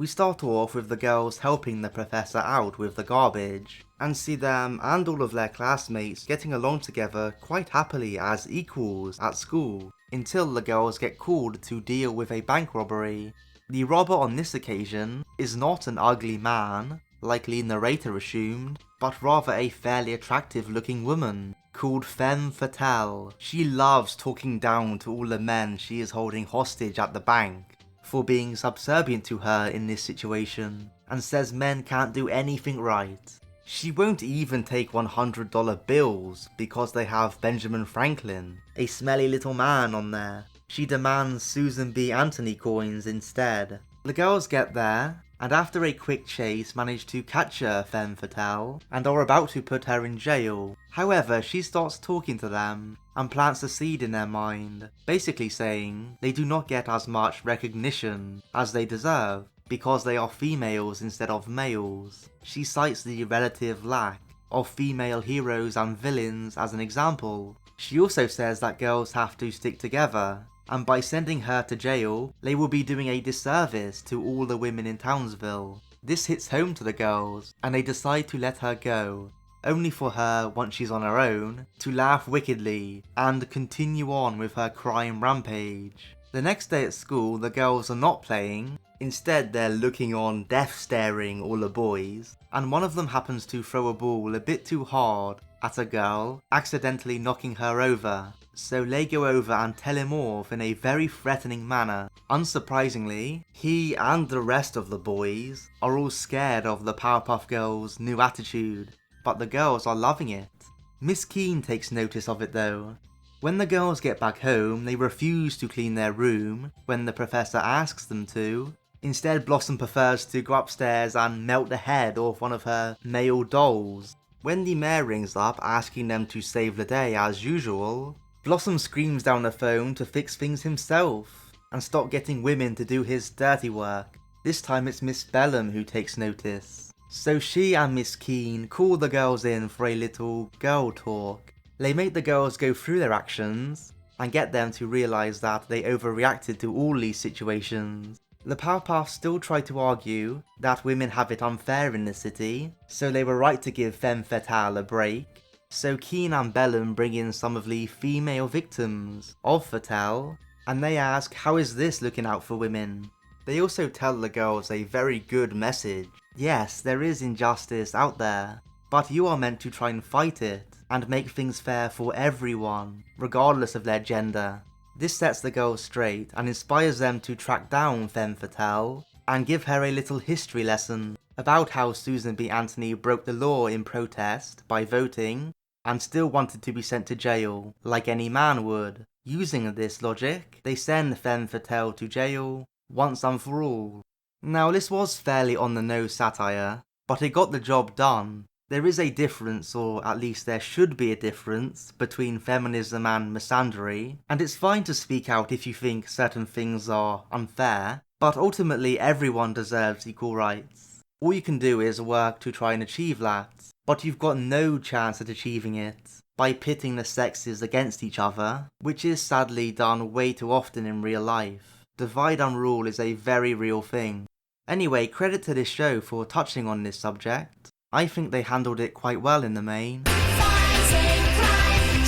We start off with the girls helping the professor out with the garbage, and see them and all of their classmates getting along together quite happily as equals at school, until the girls get called to deal with a bank robbery. The robber on this occasion is not an ugly man, like the narrator assumed, but rather a fairly attractive looking woman, called Femme Fatale. She loves talking down to all the men she is holding hostage at the bank, for being subservient to her in this situation, and says men can't do anything right. She won't even take $100 bills because they have Benjamin Franklin, a smelly little man, on there. She demands Susan B. Anthony coins instead. The girls get there, and after a quick chase manage to catch her, Femme Fatale, and are about to put her in jail. However, she starts talking to them, and plants a seed in their mind, basically saying they do not get as much recognition as they deserve, because they are females instead of males. She cites the relative lack of female heroes and villains as an example. She also says that girls have to stick together, and by sending her to jail, they will be doing a disservice to all the women in Townsville. This hits home to the girls, and they decide to let her go, only for her, once she's on her own, to laugh wickedly and continue on with her crime rampage. The next day at school, the girls are not playing, instead they're looking on, death staring all the boys, and one of them happens to throw a ball a bit too hard at a girl, accidentally knocking her over. So they go over and tell him off in a very threatening manner. Unsurprisingly, he and the rest of the boys are all scared of the Powerpuff Girls' new attitude, but the girls are loving it. Miss Keene takes notice of it though. When the girls get back home, they refuse to clean their room when the professor asks them to. Instead, Blossom prefers to go upstairs and melt the head off one of her male dolls. When the mayor rings up asking them to save the day as usual, Blossom screams down the phone to fix things himself and stop getting women to do his dirty work. This time it's Miss Bellum who takes notice. So she and Miss Keene call the girls in for a little girl talk. They make the girls go through their actions and get them to realise that they overreacted to all these situations. The Powerpuffs still try to argue that women have it unfair in the city, so they were right to give Femme Fatale a break. So Keene and Bellum bring in some of the female victims of Fatale, and they ask how is this looking out for women. They also tell the girls a very good message. Yes, there is injustice out there, but you are meant to try and fight it, and make things fair for everyone, regardless of their gender. This sets the girls straight and inspires them to track down Femme Fatale and give her a little history lesson about how Susan B. Anthony broke the law in protest by voting and still wanted to be sent to jail like any man would. Using this logic, they send Femme Fatale to jail once and for all. Now this was fairly on the nose satire, but it got the job done. There is a difference, or at least there should be a difference, between feminism and misandry, and it's fine to speak out if you think certain things are unfair, but ultimately everyone deserves equal rights. All you can do is work to try and achieve that, but you've got no chance at achieving it by pitting the sexes against each other, which is sadly done way too often in real life. Divide and rule is a very real thing. Anyway, credit to this show for touching on this subject. I think they handled it quite well in the main. Fighting crime,